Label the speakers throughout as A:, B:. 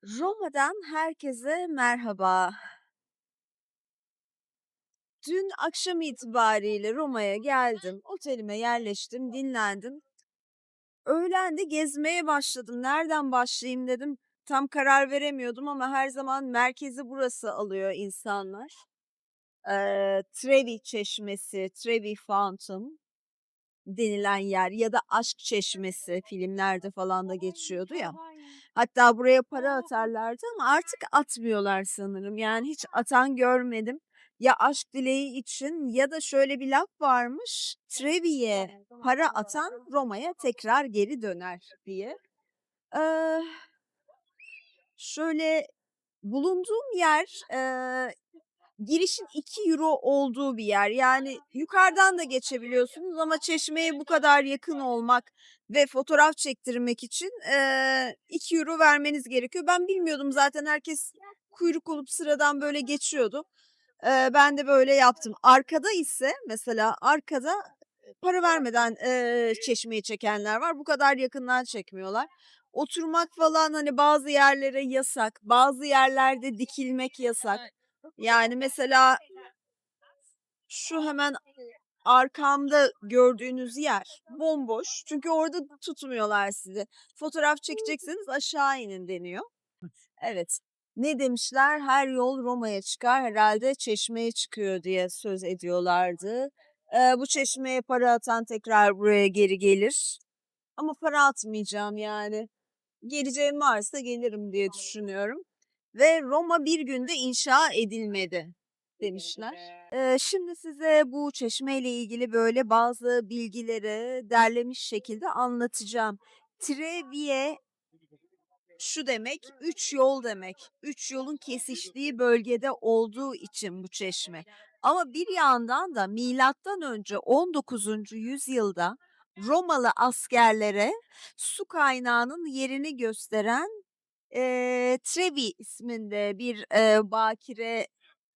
A: Roma'dan herkese merhaba. Dün akşam itibariyle Roma'ya geldim. Otelime yerleştim, dinlendim. Öğlen de gezmeye başladım. Nereden başlayayım dedim. Tam karar veremiyordum ama her zaman merkezi burası alıyor insanlar. Trevi Çeşmesi, Trevi Fountain denilen yer ya da Aşk Çeşmesi filmlerde falan da geçiyordu ya. Hatta buraya para atarlardı ama artık atmıyorlar sanırım. Yani hiç atan görmedim. Ya aşk dileği için ya da şöyle bir laf varmış. Trevi'ye para atan Roma'ya tekrar geri döner diye. Eee, şöyle bulunduğum yer girişin 2 euro olduğu bir yer. Yani yukarıdan da geçebiliyorsunuz ama Çeşme'ye bu kadar yakın olmak ve fotoğraf çektirmek için, 2 euro vermeniz gerekiyor. Ben bilmiyordum zaten herkes kuyruk olup sıradan böyle geçiyordu. Ben de böyle yaptım. Arkada ise mesela arkada, para vermeden, Çeşme'yi çekenler var. Bu kadar yakından çekmiyorlar. Oturmak falan, hani, bazı yerlere yasak, bazı yerlerde dikilmek yasak. Yani, mesela şu hemen arkamda gördüğünüz yer bomboş. Çünkü orada tutmuyorlar sizi. Fotoğraf çekecekseniz aşağı inin deniyor. Evet. Ne demişler? Her yol Roma'ya çıkar, herhalde Çeşme'ye çıkıyor diye söz ediyorlardı. Bu Çeşme'ye para atan tekrar buraya geri gelir. Ama para atmayacağım yani. Geleceğim varsa gelirim diye düşünüyorum. Ve Roma bir günde inşa edilmedi demişler. Şimdi size bu çeşme ile ilgili böyle bazı bilgileri derlemiş şekilde anlatacağım. Trevie şu demek, 3 yol demek. 3 yolun kesiştiği bölgede olduğu için bu çeşme. Ama bir yandan da milattan önce 19. yüzyılda Romalı askerlere su kaynağının yerini gösteren Trevi isminde bir bakire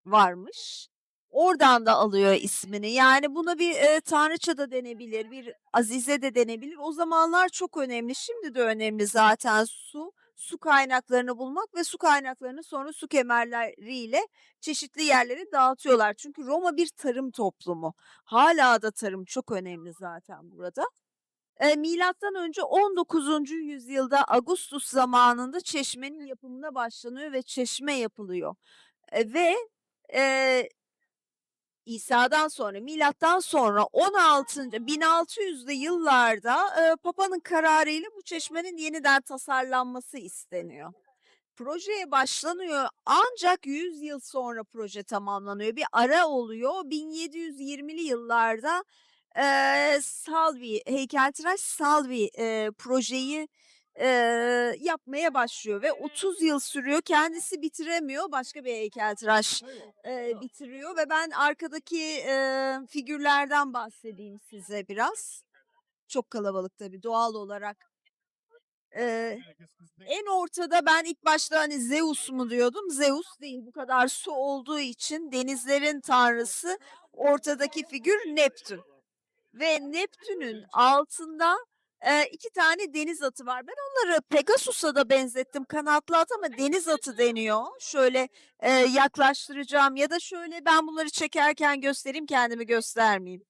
A: varmış. Oradan da alıyor ismini. Yani buna bir, tanrıça da denebilir, bir azize de denebilir. O zamanlar çok önemli, şimdi de önemli zaten su. Su kaynaklarını bulmak ve su kaynaklarını sonra su kemerleriyle çeşitli yerlere dağıtıyorlar. Çünkü Roma bir tarım toplumu. Hâlâ da tarım çok önemli zaten burada. Milattan önce 19. yüzyılda Augustus zamanında çeşmenin yapımına başlanıyor ve çeşme yapılıyor. Ve, eee İsa'dan sonra, milattan sonra 1600'lü yıllarda, Papa'nın kararıyla bu çeşmenin yeniden tasarlanması isteniyor. Projeye başlanıyor ancak 100 yıl sonra proje tamamlanıyor. Bir ara oluyor. 1720'li yıllarda, Salvi, heykeltıraş Salvi, projeyi, yapmaya başlıyor ve 30 yıl sürüyor. Kendisi bitiremiyor. Başka bir heykeltıraş, bitiriyor ve ben arkadaki, figürlerden bahsedeyim size biraz. Çok kalabalık tabii doğal olarak. Eee, en ortada ben ilk başta, hani, Zeus mu diyordum. Zeus değil. Bu kadar su olduğu için denizlerin tanrısı, ortadaki figür Neptün ve Neptün'ün altında, 2 tane deniz atı var. Ben onları Pegasus'a da benzettim, kanatlı at ama deniz atı deniyor. Şöyle, yaklaştıracağım ya da şöyle ben bunları çekerken göstereyim, kendimi göstermeyeyim.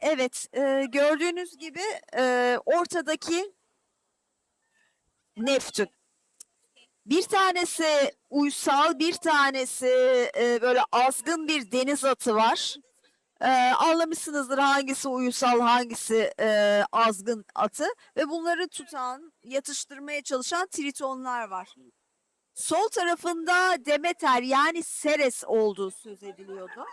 A: Evet, gördüğünüz gibi, ortadaki Neptün. Bir tanesi uysal, bir tanesi, böyle azgın bir deniz atı var. Anlamışsınızdır hangisi uysal, hangisi, azgın atı ve bunları tutan, yatıştırmaya çalışan Tritonlar var. Sol tarafında Demeter yani Ceres olduğu söz ediliyordu.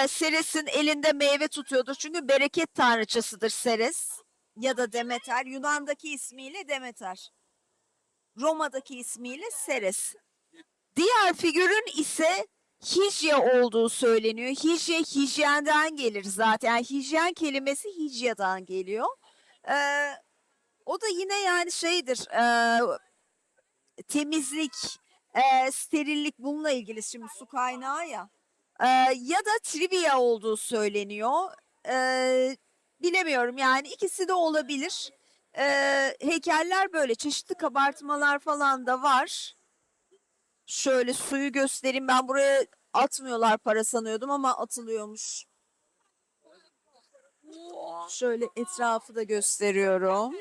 A: Ceres'in elinde meyve tutuyordur çünkü bereket tanrıçasıdır Ceres ya da Demeter. Yunan'daki ismiyle Demeter. Roma'daki ismiyle Ceres. Diğer figürün ise Hicya olduğu söyleniyor. Hicya hijyenden gelir zaten. Yani hijyen kelimesi Hicya'dan geliyor. Ee, o da yine yani şeydir, temizlik, sterillik bununla ilgili şimdi su kaynağı ya. Ya da trivia olduğu söyleniyor. Bilemiyorum yani ikisi de olabilir. Heykeller böyle çeşitli kabartmalar falan da var. Şöyle suyu göstereyim. Ben buraya atmıyorlar para sanıyordum ama atılıyormuş. Şöyle etrafı da gösteriyorum.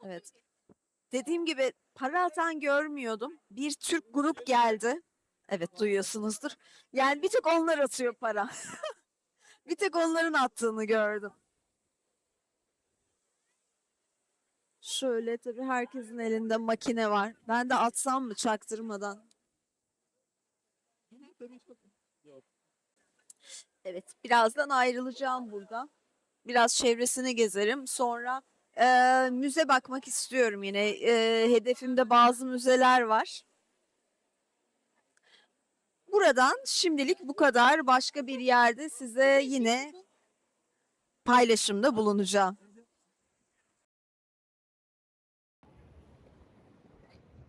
A: Evet. Dediğim gibi para atan görmüyordum. Bir Türk grup geldi. Evet duyuyorsunuzdur. Yani bir tek onlar atıyor para. Bir tek onların attığını gördüm. Şöyle tabii herkesin elinde makine var. Ben de atsam mı çaktırmadan? Evet, birazdan ayrılacağım buradan. Biraz çevresini gezerim. Sonra müze bakmak istiyorum yine. Hedefimde bazı müzeler var. Buradan şimdilik bu kadar. Başka bir yerde size yine paylaşımda bulunacağım.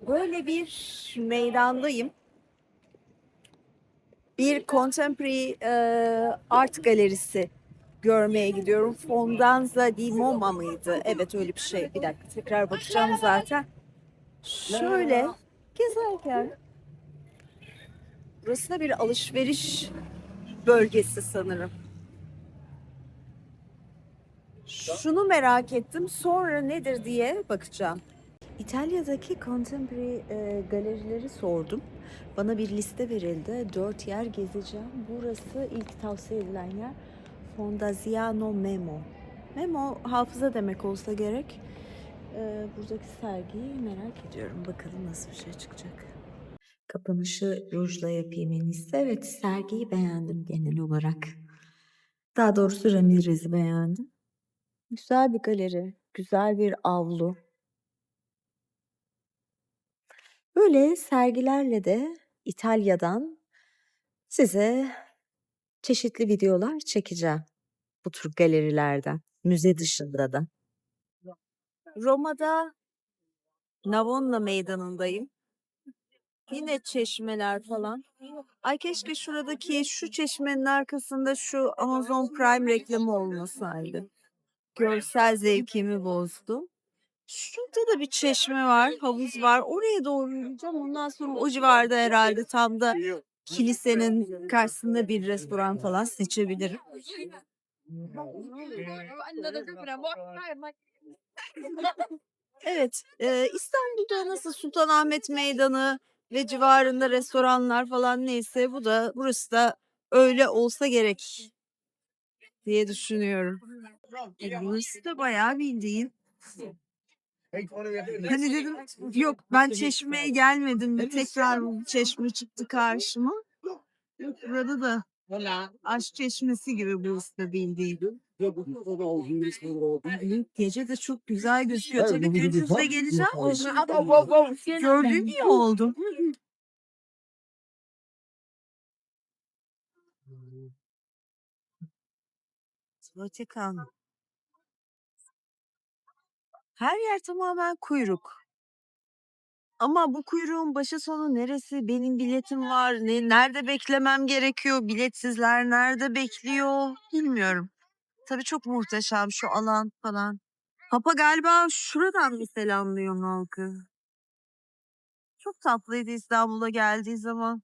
A: Böyle bir meydandayım. Bir contemporary art galerisi görmeye gidiyorum. Fondanza di Moma mıydı? Evet öyle bir şey. Bir dakika tekrar bakacağım zaten. Şöyle gezerken burası da bir alışveriş bölgesi sanırım. Şunu merak ettim. Sonra nedir diye bakacağım. İtalya'daki contemporary galerileri sordum. Bana bir liste verildi. 4 yer gezeceğim. Burası ilk tavsiye edilen yer. Fondaziano Memo. Memo hafıza demek olsa gerek. Buradaki sergiyi merak ediyorum. Bakalım nasıl bir şey çıkacak. Kapanışı rujla yapayım en iyisi. Evet, sergiyi beğendim genel olarak. Daha doğrusu Ramirez'i beğendim. Güzel bir galeri, güzel bir avlu. Böyle sergilerle de İtalya'dan size çeşitli videolar çekeceğim. Bu tür galerilerden, müze dışında da. Roma'da Navona Meydanı'ndayım. Yine çeşmeler falan. Ay keşke şuradaki şu çeşmenin arkasında şu Amazon Prime reklamı olmasaydı. Görsel zevkimi bozdu. Şurada da bir çeşme var, havuz var. Oraya doğru yürüyeceğim. Ondan sonra o civarda herhalde tam da kilisenin karşısında bir restoran falan seçebilirim. Evet, İstanbul'da nasıl Sultanahmet Meydanı ve civarında restoranlar falan neyse burası da öyle olsa gerek diye düşünüyorum. Burası da bayağı bildiğin. Hani dedim yok ben Çeşme'ye gelmedim ve tekrar bu çeşme çıktı karşıma. Yok burada da aşk çeşmesi gibi burası da bildiğin. Gece de çok güzel gözüküyor. Tabii gündüz de geleceğim. Gördüğüm iyi oldu. Vatikan. Her yer tamamen kuyruk. Ama bu kuyruğun başı sonu neresi? Benim biletim var. Nerede beklemem gerekiyor? Biletsizler nerede bekliyor? Bilmiyorum. Tabii çok muhteşem şu alan falan. Papa galiba şuradan mı selamlıyor halkı? Çok tatlıydı İstanbul'a geldiği zaman.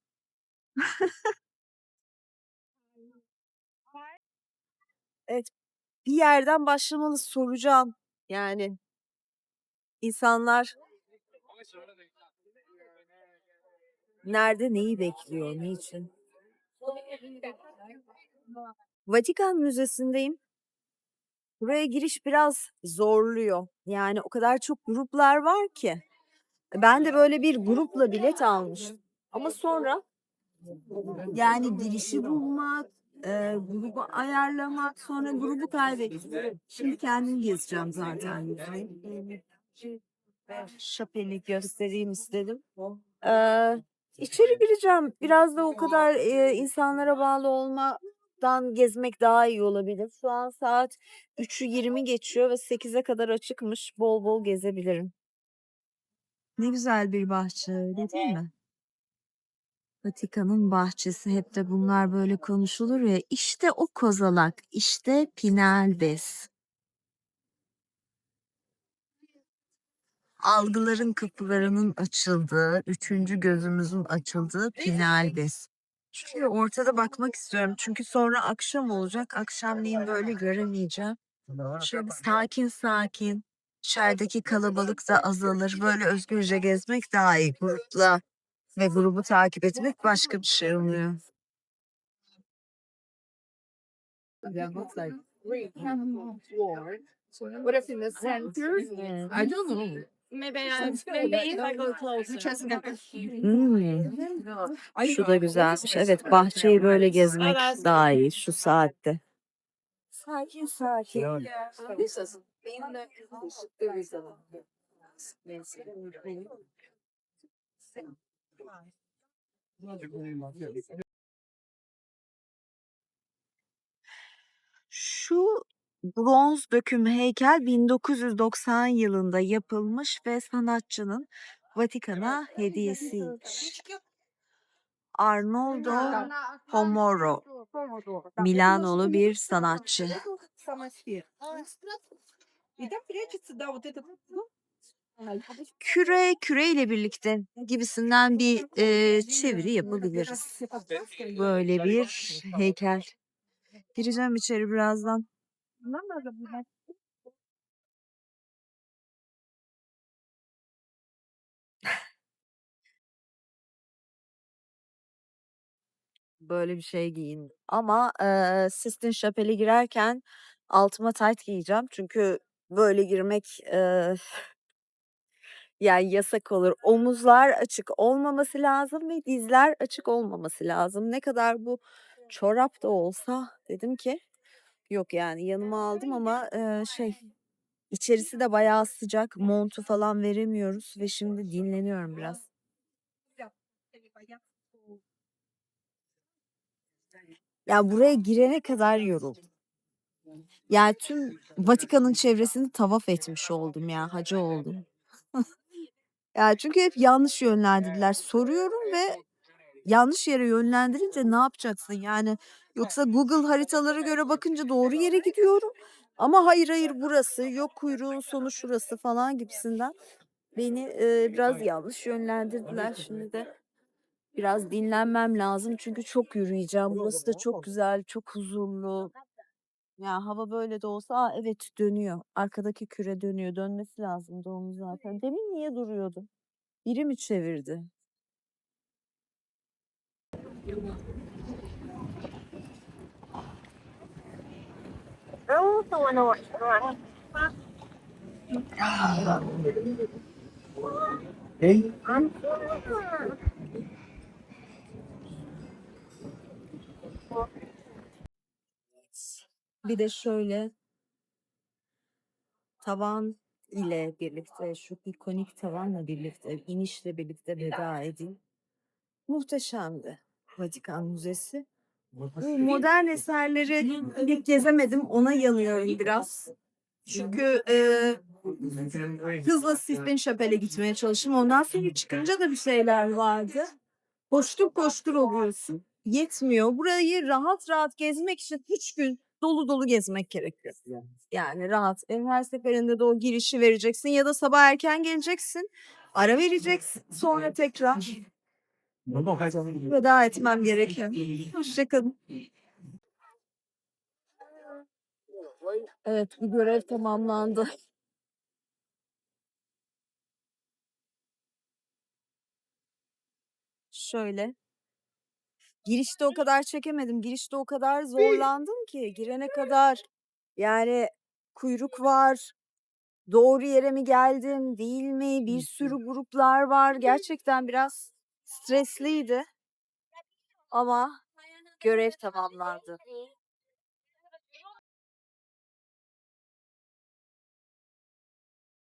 A: Evet, bir yerden başlamalı soracağım. Yani insanlar nerede neyi bekliyor, niçin? Vatikan Müzesi'ndeyim. Buraya giriş biraz zorluyor. Yani o kadar çok gruplar var ki. Ben de böyle bir grupla bilet almıştım. Ama sonra yani girişi bulmak, grubu ayarlamak, sonra grubu kaybettim. Şimdi kendim gezeceğim zaten müzeyi. Şapeli göstereyim istedim. İçeri gireceğim. Biraz da o kadar insanlara bağlı olma açıktan gezmek daha iyi olabilir. Şu an saat 3'ü 20 geçiyor ve 8'e kadar açıkmış. Bol bol gezebilirim. Ne güzel bir bahçe, öyle değil mi? Vatikan'ın bahçesi, hep de bunlar böyle konuşulur ya. İşte o kozalak, işte Pinalbes. Algıların kapılarının açıldığı, üçüncü gözümüzün açıldığı Pinalbes. Şöyle ortada bakmak istiyorum çünkü sonra akşam olacak. Akşamleyin böyle göremeyeceğim. Şöyle sakin sakin. İçerideki kalabalık da azalır. Böyle özgürce gezmek daha iyi grupla ve grubu takip etmek başka bir şey oluyor.
B: That looks like three floor. What if in the center? I don't know. Maybe if I go closer.
A: Şu da güzelmiş. Evet, bahçeyi böyle gezmek daha iyi şu saatte. Sakin sakin.
B: Yeah. This is being there is a
A: Şu bronz döküm heykel 1990 yılında yapılmış ve sanatçının Vatikan'a hediyesiymiş. Arnoldo Pomoro, Milanolu bir sanatçı. Küre ile birlikte gibisinden bir çeviri yapabiliriz. Böyle bir heykel. Gireceğim içeri birazdan. Böyle bir şey giyin. Ama Sistine Chapel'e girerken altıma tayt giyeceğim. Çünkü böyle girmek yani yasak olur. Omuzlar açık olmaması lazım ve dizler açık olmaması lazım. Ne kadar bu çorap da olsa dedim ki yok, yani yanıma aldım ama içerisi de bayağı sıcak. Montu falan veremiyoruz ve şimdi dinleniyorum biraz. Ya buraya girene kadar yoruldum. Yani tüm Vatikan'ın çevresini tavaf etmiş oldum ya, hacı oldum. Ya çünkü hep yanlış yönlendirdiler. Soruyorum ve yanlış yere yönlendirince ne yapacaksın yani? Yoksa Google haritalara göre bakınca doğru yere gidiyorum. Ama hayır hayır burası, yok kuyruğun sonu şurası falan gibisinden beni biraz yanlış yönlendirdiler. Şimdi de biraz dinlenmem lazım çünkü çok yürüyeceğim. Burası da çok güzel, çok huzurlu. Ya hava böyle de olsa, evet dönüyor. Arkadaki küre dönüyor. Dönmesi lazımdı onun zaten. Demin niye duruyordu? Biri mi çevirdi?
B: Hey.
A: Bir de şöyle tavan ile birlikte, şu ikonik tavanla birlikte, inişle birlikte veda edeyim. Muhteşemdi Vatikan Müzesi. Bu modern eserleri pek gezemedim. Ona yanıyorum biraz. Çünkü hızla Sistine Chapel'e gitmeye çalıştım. Ondan sonra çıkınca da bir şeyler vardı. Koştur koştur oluyorsun. Yetmiyor. Burayı rahat rahat gezmek için 3 gün dolu dolu gezmek gerekiyor. Yani rahat. Her seferinde de o girişi vereceksin ya da sabah erken geleceksin. Ara vereceksin. Sonra tekrar veda etmem gerekiyor. Hoşçakalın. Evet, bu görev tamamlandı. Şöyle. Girişte o kadar çekemedim. Girişte o kadar zorlandım ki girene kadar. Yani kuyruk var. Doğru yere mi geldim, değil mi? Bir sürü gruplar var. Gerçekten biraz stresliydi. Ama görev tamamlandı.